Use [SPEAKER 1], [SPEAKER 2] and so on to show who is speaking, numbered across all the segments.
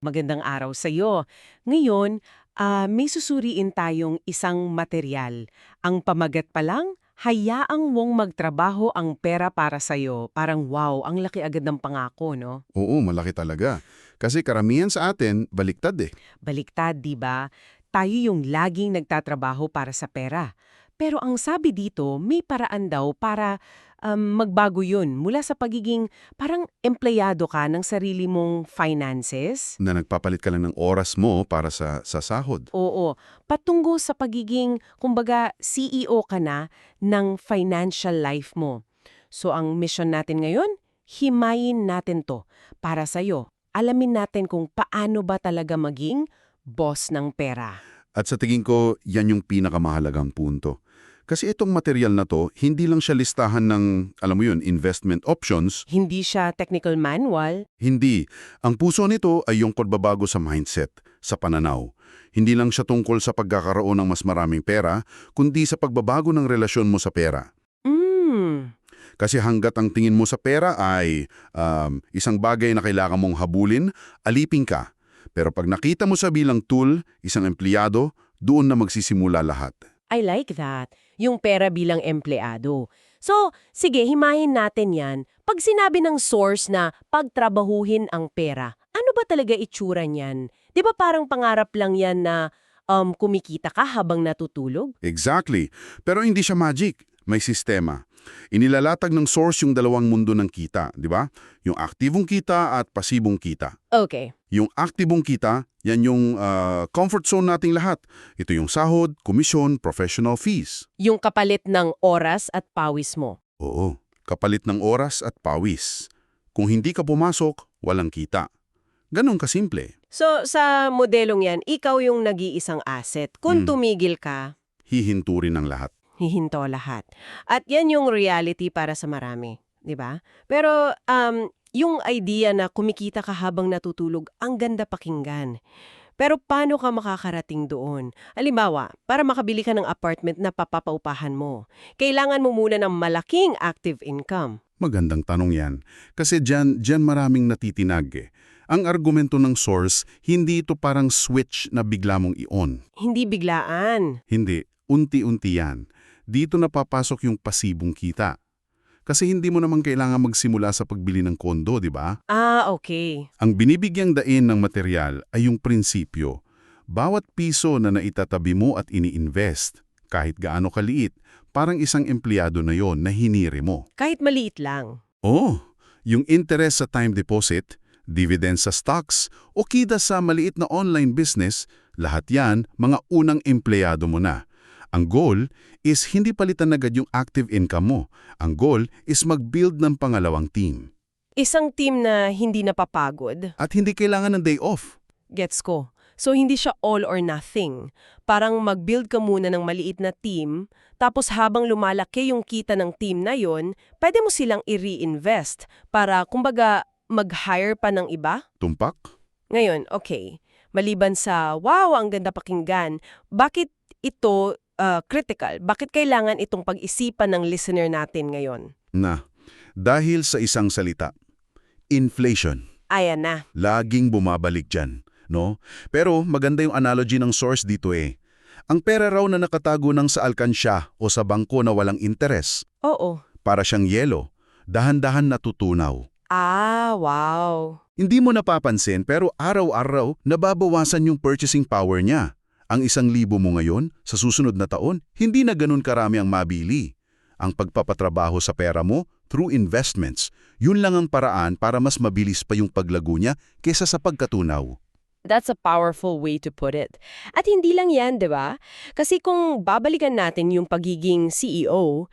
[SPEAKER 1] Magandang araw sa iyo. Ngayon, may susuriin tayong isang material. Ang pamagat pa lang, hayaang mong magtrabaho ang pera para sa iyo. Parang wow, ang laki agad ng pangako, no?
[SPEAKER 2] Oo, malaki talaga. Kasi karamihan sa atin, baliktad eh.
[SPEAKER 1] Baliktad, di ba? Tayo yung laging nagtatrabaho para sa pera. Pero ang sabi dito, may paraan daw para magbago yun mula sa pagiging parang empleyado ka ng sarili mong finances.
[SPEAKER 2] Na nagpapalit ka lang ng oras mo para sa sahod.
[SPEAKER 1] Oo, patungo sa pagiging, kumbaga, CEO ka na ng financial life mo. So ang mission natin ngayon, himayin natin to para sa'yo. Alamin natin kung paano ba talaga maging boss ng pera.
[SPEAKER 2] At sa tingin ko, yan yung pinakamahalagang punto. Kasi itong material na to, hindi lang siya listahan ng, alam mo yun, investment options.
[SPEAKER 1] Hindi siya technical manual.
[SPEAKER 2] Hindi. Ang puso nito ay yung pagbabago sa mindset, sa pananaw. Hindi lang siya tungkol sa pagkakaroon ng mas maraming pera, kundi sa pagbabago ng relasyon mo sa pera. Kasi hanggat ang tingin mo sa pera ay isang bagay na kailangan mong habulin, alipin ka. Pero pag nakita mo sa bilang tool, isang empleyado, doon na magsisimula lahat.
[SPEAKER 1] I like that. Yung pera bilang empleyado. So, sige, himayin natin yan. Pag sinabi ng source na pagtrabahuhin ang pera, ano ba talaga itsura niyan? Di ba parang pangarap lang yan na kumikita ka habang natutulog?
[SPEAKER 2] Exactly. Pero hindi siya magic. May sistema. Inilalatag ng source yung dalawang mundo ng kita, di ba? Yung aktibong kita at pasibong kita.
[SPEAKER 1] Okay.
[SPEAKER 2] Yung aktibong kita, yan yung comfort zone nating lahat. Ito yung sahod, komisyon, professional fees.
[SPEAKER 1] Yung kapalit ng oras at pawis mo.
[SPEAKER 2] Oo, kapalit ng oras at pawis. Kung hindi ka pumasok, walang kita. Ganon kasimple.
[SPEAKER 1] So, sa modelong yan, ikaw yung nag-iisang asset. Kung tumigil ka,
[SPEAKER 2] Hihinturin ng lahat.
[SPEAKER 1] hihinto lahat. At yan yung reality para sa marami, di ba? Pero yung idea na kumikita ka habang natutulog, ang ganda pakinggan. Pero paano ka makakarating doon? Halimbawa, para makabili ka ng apartment na papapaupahan mo, kailangan mo muna ng malaking active income.
[SPEAKER 2] Magandang tanong yan. Kasi dyan maraming natitinag eh. Ang argumento ng source, hindi ito parang switch na bigla mong i-on.
[SPEAKER 1] Hindi biglaan.
[SPEAKER 2] Hindi, unti-unti yan. Dito napapasok yung pasibong kita. Kasi hindi mo naman kailangan magsimula sa pagbili ng kondo, di ba?
[SPEAKER 1] Ah, okay.
[SPEAKER 2] Ang binibigyang dain ng material ay yung prinsipyo. Bawat piso na naitatabi mo at ini-invest, kahit gaano kaliit, parang isang empleyado na yon na hiniri mo.
[SPEAKER 1] Kahit maliit lang.
[SPEAKER 2] Oh, yung interest sa time deposit, dividend sa stocks, o kita sa maliit na online business, lahat yan mga unang empleyado mo na. Ang goal is hindi palitan agad yung active income mo. Ang goal is mag-build ng pangalawang team.
[SPEAKER 1] Isang team na hindi napapagod.
[SPEAKER 2] At hindi kailangan ng day off.
[SPEAKER 1] Gets ko. So, hindi siya all or nothing. Parang mag-build ka muna ng maliit na team, tapos habang lumalaki yung kita ng team na yon, pwede mo silang i-reinvest para, kumbaga, mag-hire pa ng iba?
[SPEAKER 2] Tumpak?
[SPEAKER 1] Ngayon, okay. Maliban sa, wow, ang ganda pakinggan, bakit ito critical? Bakit kailangan itong pag-isipan ng listener natin ngayon?
[SPEAKER 2] Dahil sa isang salita, inflation.
[SPEAKER 1] Ayan na.
[SPEAKER 2] Laging bumabalik dyan, no? Pero maganda yung analogy ng source dito eh. Ang pera raw na nakatago ng sa alkansya o sa bangko na walang interes,
[SPEAKER 1] Oo.
[SPEAKER 2] para siyang yelo, dahan-dahan natutunaw.
[SPEAKER 1] Ah, wow.
[SPEAKER 2] Hindi mo napapansin pero araw-araw nababawasan yung purchasing power niya. Ang 1,000 mo ngayon, sa susunod na taon, hindi na ganun karami ang mabili. Ang pagpapatrabaho sa pera mo, through investments, yun lang ang paraan para mas mabilis pa yung paglago niya kesa sa pagkatunaw.
[SPEAKER 1] That's a powerful way to put it. At hindi lang yan, di ba? Kasi kung babalikan natin yung pagiging CEO,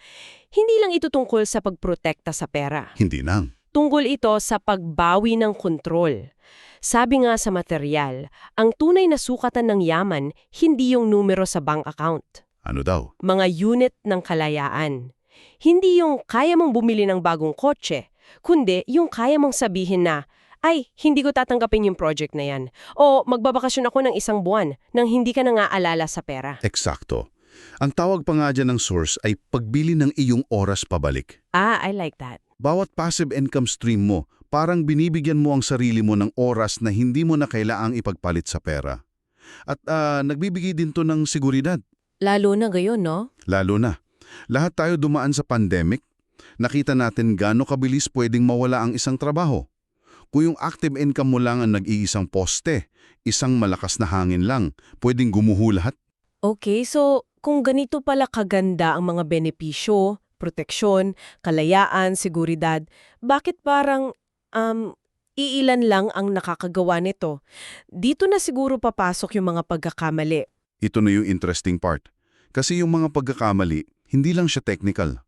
[SPEAKER 1] hindi lang ito tungkol sa pagprotekta sa pera.
[SPEAKER 2] Hindi lang.
[SPEAKER 1] Tungkol ito sa pagbawi ng kontrol. Sabi nga sa material, ang tunay na sukatan ng yaman, hindi yung numero sa bank account.
[SPEAKER 2] Ano daw?
[SPEAKER 1] Mga unit ng kalayaan. Hindi yung kaya mong bumili ng bagong kotse, kundi yung kaya mong sabihin na, ay, hindi ko tatanggapin yung project na yan. O magbabakasyon ako ng 1 buwan nang hindi ka na nga alala sa pera.
[SPEAKER 2] Eksakto. Ang tawag pa nga dyan ng source ay pagbili ng iyong oras pabalik.
[SPEAKER 1] Ah, I like that.
[SPEAKER 2] Bawat passive income stream mo, Parang binibigyan mo ang sarili mo ng oras na hindi mo na kailangang ipagpalit sa pera. At nagbibigay din to ng seguridad.
[SPEAKER 1] Lalo na gayon, no?
[SPEAKER 2] Lalo na, lahat tayo dumaan sa pandemic, nakita natin gaano kabilis pwedeng mawala ang isang trabaho. Kung yung active income mo lang ang nag-iisang poste, isang malakas na hangin lang, pwedeng gumuho lahat.
[SPEAKER 1] Okay, so kung ganito pala kaganda ang mga benepisyo, proteksyon, kalayaan, seguridad, bakit parang iilan lang ang nakakagawa nito? Dito na siguro papasok yung mga pagkakamali.
[SPEAKER 2] Ito na yung interesting part. Kasi yung mga pagkakamali, hindi lang siya technical.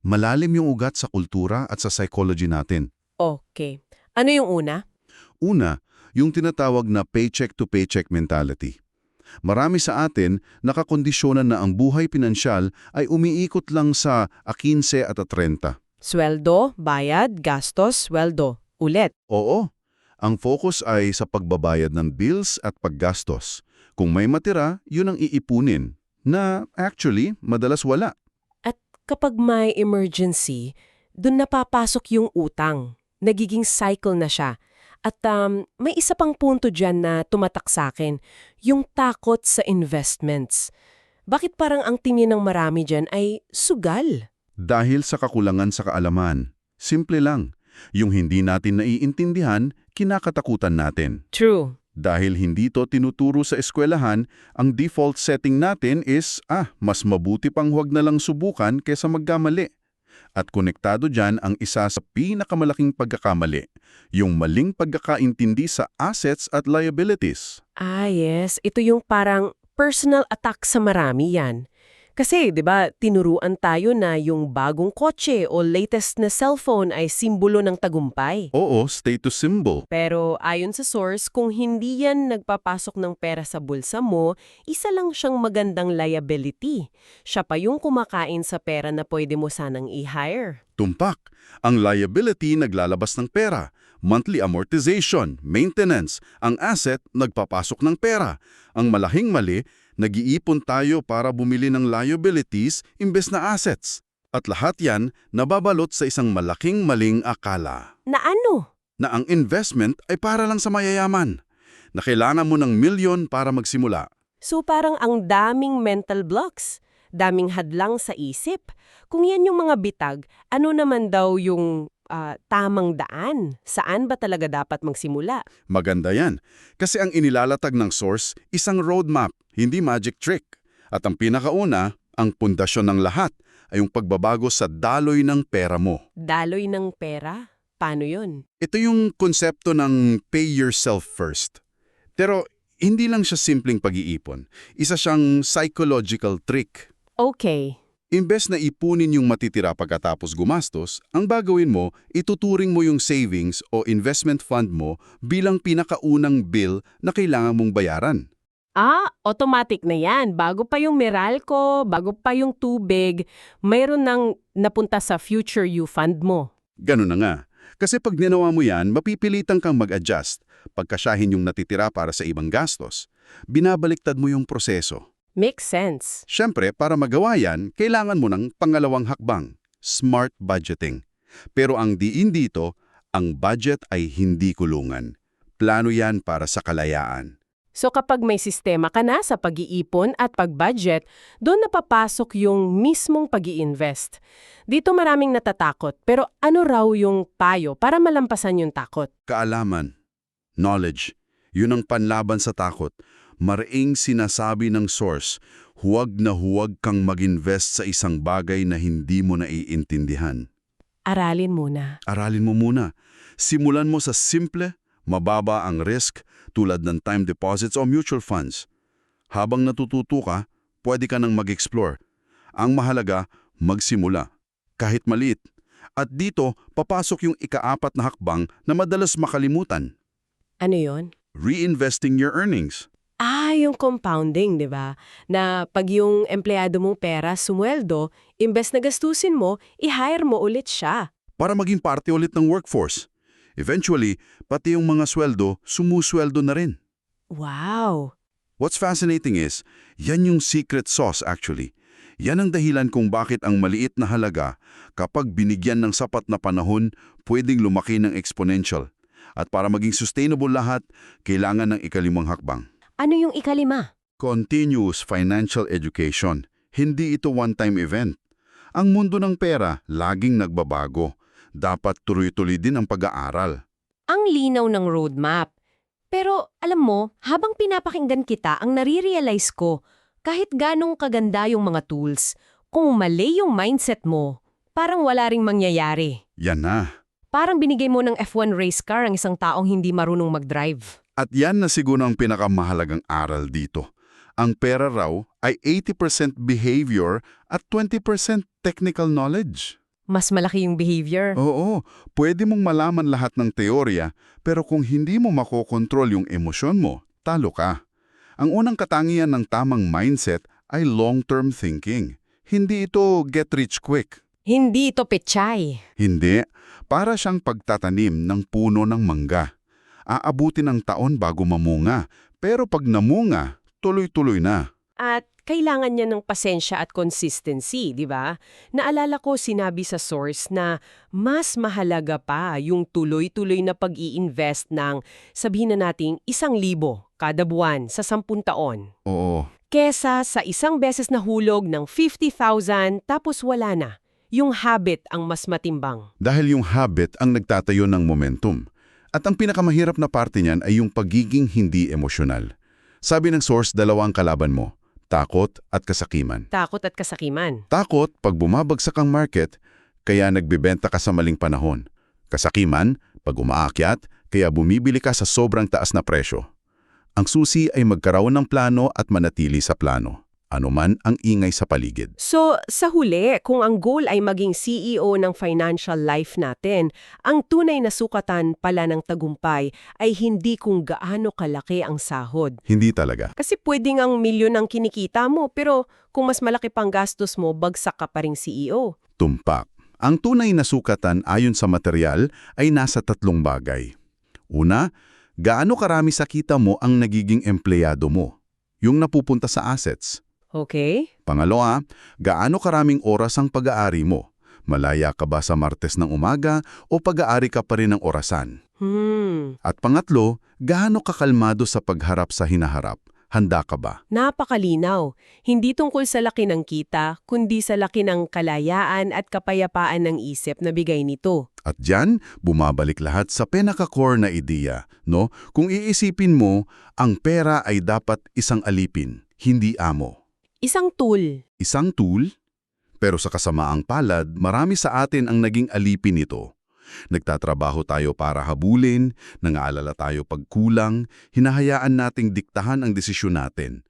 [SPEAKER 2] Malalim yung ugat sa kultura at sa psychology natin.
[SPEAKER 1] Okay. Ano yung una?
[SPEAKER 2] Una, yung tinatawag na paycheck-to-paycheck mentality. Marami sa atin nakakondisyonan na ang buhay pinansyal ay umiikot lang sa 15 at 30.
[SPEAKER 1] Sweldo, bayad, gastos, sweldo. Ulit.
[SPEAKER 2] Oo, ang focus ay sa pagbabayad ng bills at paggastos. Kung may matira, yun ang iipunin, na actually madalas wala.
[SPEAKER 1] At kapag may emergency, dun napapasok yung utang. Nagiging cycle na siya. At may isa pang punto dyan na tumatak sa akin, yung takot sa investments. Bakit parang ang tingin ng marami dyan ay sugal?
[SPEAKER 2] Dahil sa kakulangan sa kaalaman. Simple lang. Yung hindi natin naiintindihan, kinakatakutan natin.
[SPEAKER 1] True.
[SPEAKER 2] Dahil hindi to tinuturo sa eskwelahan, ang default setting natin is, mas mabuti pang huwag na lang subukan kaysa magkamali. At konektado dyan ang isa sa pinakamalaking pagkakamali, yung maling pagkakaintindi sa assets at liabilities.
[SPEAKER 1] Yes. Ito yung parang personal attack sa marami yan. Kasi, di ba, tinuruan tayo na yung bagong kotse o latest na cellphone ay simbolo ng tagumpay.
[SPEAKER 2] Oo, status symbol.
[SPEAKER 1] Pero ayon sa source, kung hindi yan nagpapasok ng pera sa bulsa mo, isa lang siyang magandang liability. Siya pa yung kumakain sa pera na pwede mo sanang i-hire.
[SPEAKER 2] Tumpak, ang liability naglalabas ng pera. Monthly amortization, maintenance, ang asset nagpapasok ng pera. Ang malaking mali, nag-iipon tayo para bumili ng liabilities imbes na assets. At lahat yan nababalot sa isang malaking maling akala.
[SPEAKER 1] Na ano?
[SPEAKER 2] Na ang investment ay para lang sa mayayaman. Na kailangan mo ng milyon para magsimula.
[SPEAKER 1] So parang ang daming mental blocks, daming hadlang sa isip. Kung yan yung mga bitag, ano naman daw yung tamang daan? Saan ba talaga dapat magsimula?
[SPEAKER 2] Maganda yan. Kasi ang inilalatag ng source, isang roadmap, hindi magic trick. At ang pinakauna, ang pundasyon ng lahat, ay yung pagbabago sa daloy ng pera mo.
[SPEAKER 1] Daloy ng pera? Paano yun?
[SPEAKER 2] Ito yung konsepto ng pay yourself first. Pero hindi lang siya simpleng pag-iipon. Isa siyang psychological trick.
[SPEAKER 1] Okay.
[SPEAKER 2] Imbes na ipunin yung matitira pagkatapos gumastos, ang bagawin mo, ituturing mo yung savings o investment fund mo bilang pinakaunang bill na kailangan mong bayaran.
[SPEAKER 1] Automatic na yan. Bago pa yung Meralco, bago pa yung tubig, mayroon nang napunta sa future you fund mo.
[SPEAKER 2] Ganun na nga. Kasi pag ginawa mo yan, mapipilitan kang mag-adjust. Pagkasyahin yung natitira para sa ibang gastos, binabaliktad mo yung proseso.
[SPEAKER 1] Makes sense.
[SPEAKER 2] Siyempre, para magawa yan, kailangan mo ng pangalawang hakbang, smart budgeting. Pero ang diin dito, ang budget ay hindi kulungan. Plano yan para sa kalayaan.
[SPEAKER 1] So kapag may sistema ka na sa pag-iipon at pag-budget, doon napapasok yung mismong pag-i-invest. Dito maraming natatakot, pero ano raw yung payo para malampasan yung takot?
[SPEAKER 2] Kaalaman, knowledge, yun ang panlaban sa takot. Maraing sinasabi ng source, huwag na huwag kang mag-invest sa isang bagay na hindi mo naiintindihan.
[SPEAKER 1] Aralin muna.
[SPEAKER 2] Aralin mo muna. Simulan mo sa simple, mababa ang risk tulad ng time deposits o mutual funds. Habang natututo ka, pwede ka nang mag-explore. Ang mahalaga, magsimula. Kahit maliit. At dito, papasok yung ika-4 na hakbang na madalas makalimutan.
[SPEAKER 1] Ano yon?
[SPEAKER 2] Reinvesting your earnings.
[SPEAKER 1] Yung compounding, di ba? Na pag yung empleyado mong pera sumweldo, imbes na gastusin mo, i-hire mo ulit siya.
[SPEAKER 2] Para maging parte ulit ng workforce. Eventually, pati yung mga sweldo, sumusweldo na rin.
[SPEAKER 1] Wow!
[SPEAKER 2] What's fascinating is, yan yung secret sauce actually. Yan ang dahilan kung bakit ang maliit na halaga, kapag binigyan ng sapat na panahon, pwedeng lumaki ng exponential. At para maging sustainable lahat, kailangan ng ikalimang hakbang.
[SPEAKER 1] Ano yung ikalima?
[SPEAKER 2] Continuous financial education. Hindi ito one-time event. Ang mundo ng pera laging nagbabago. Dapat tuloy-tuloy din ang pag-aaral.
[SPEAKER 3] Ang linaw ng roadmap. Pero alam mo, habang pinapakinggan kita, ang nare-realize ko, kahit ganong kaganda yung mga tools, kung mali yung mindset mo, parang wala ring mangyayari.
[SPEAKER 2] Yan na.
[SPEAKER 3] Parang binigay mo ng F1 race car ang isang taong hindi marunong mag-drive.
[SPEAKER 2] At yan na siguro ang pinakamahalagang aral dito. Ang pera raw ay 80% behavior at 20% technical knowledge.
[SPEAKER 3] Mas malaki yung behavior.
[SPEAKER 2] Oo, pwede mong malaman lahat ng teorya, pero kung hindi mo makokontrol yung emosyon mo, talo ka. Ang unang katangian ng tamang mindset ay long-term thinking. Hindi ito get rich quick.
[SPEAKER 3] Hindi ito pechay.
[SPEAKER 2] Hindi. Para siyang pagtatanim ng puno ng mangga. Aabuti ng taon bago mamunga, pero pag namunga, tuloy-tuloy na.
[SPEAKER 1] At kailangan niya ng pasensya at consistency, di ba? Naalala ko sinabi sa source na mas mahalaga pa yung tuloy-tuloy na pag-i-invest ng, sabihin na nating, 1,000 kada buwan sa 10 taon.
[SPEAKER 2] Oo.
[SPEAKER 1] Kesa sa isang beses na hulog ng 50,000 tapos wala na. Yung habit ang mas matimbang.
[SPEAKER 2] Dahil yung habit ang nagtatayo ng momentum. At ang pinakamahirap na parte niyan ay yung pagiging hindi emosyonal. Sabi ng source, dalawang kalaban mo. Takot at kasakiman.
[SPEAKER 1] Takot at kasakiman.
[SPEAKER 2] Takot pag bumabagsak ang market, kaya nagbebenta ka sa maling panahon. Kasakiman pag umaakyat, kaya bumibili ka sa sobrang taas na presyo. Ang susi ay magkaroon ng plano at manatili sa plano. Anuman ang ingay sa paligid.
[SPEAKER 1] So, sa huli, kung ang goal ay maging CEO ng financial life natin, ang tunay na sukatan pala ng tagumpay ay hindi kung gaano kalaki ang sahod.
[SPEAKER 2] Hindi talaga.
[SPEAKER 1] Kasi pwedeng ang milyon ang kinikita mo, pero kung mas malaki pang gastos mo, bagsak ka pa ring CEO.
[SPEAKER 2] Tumpak. Ang tunay na sukatan ayon sa material ay nasa 3 bagay. Una, gaano karami sa kita mo ang nagiging empleyado mo? Yung napupunta sa assets.
[SPEAKER 1] Okay?
[SPEAKER 2] Pangalawa, gaano karaming oras ang pag-aari mo? Malaya ka ba sa Martes ng umaga o pag-aari ka pa rin ng orasan? At pangatlo, gaano kakalmado sa pagharap sa hinaharap? Handa ka ba?
[SPEAKER 1] Napakalinaw. Hindi tungkol sa laki ng kita, kundi sa laki ng kalayaan at kapayapaan ng isip na bigay nito.
[SPEAKER 2] At diyan, bumabalik lahat sa pinaka-core na ideya, no? Kung iisipin mo, ang pera ay dapat isang alipin, hindi amo.
[SPEAKER 1] Isang tool.
[SPEAKER 2] Isang tool? Pero sa kasamaang palad, marami sa atin ang naging alipin nito. Nagtatrabaho tayo para habulin, nangaalala tayo pagkulang, hinahayaan nating diktahan ang desisyon natin.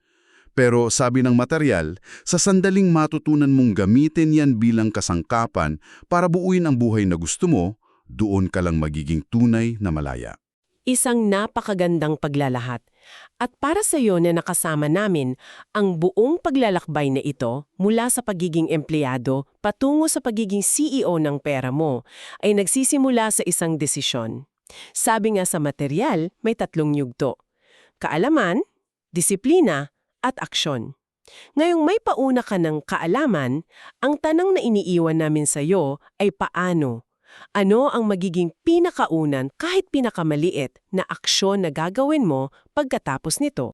[SPEAKER 2] Pero sabi ng material, sa sandaling matutunan mong gamitin yan bilang kasangkapan para buuin ang buhay na gusto mo, doon ka lang magiging tunay na malaya.
[SPEAKER 1] Isang napakagandang paglalahat. At para sa iyo na nakasama namin, ang buong paglalakbay na ito mula sa pagiging empleyado patungo sa pagiging CEO ng pera mo ay nagsisimula sa isang desisyon. Sabi nga sa material, may 3 yugto. Kaalaman, disiplina, at aksyon. Ngayong may pauna ka ng kaalaman, ang tanang na iniiwan namin sa iyo ay paano? Ano ang magiging pinakaunan kahit pinakamaliit na aksyon na gagawin mo pagkatapos nito?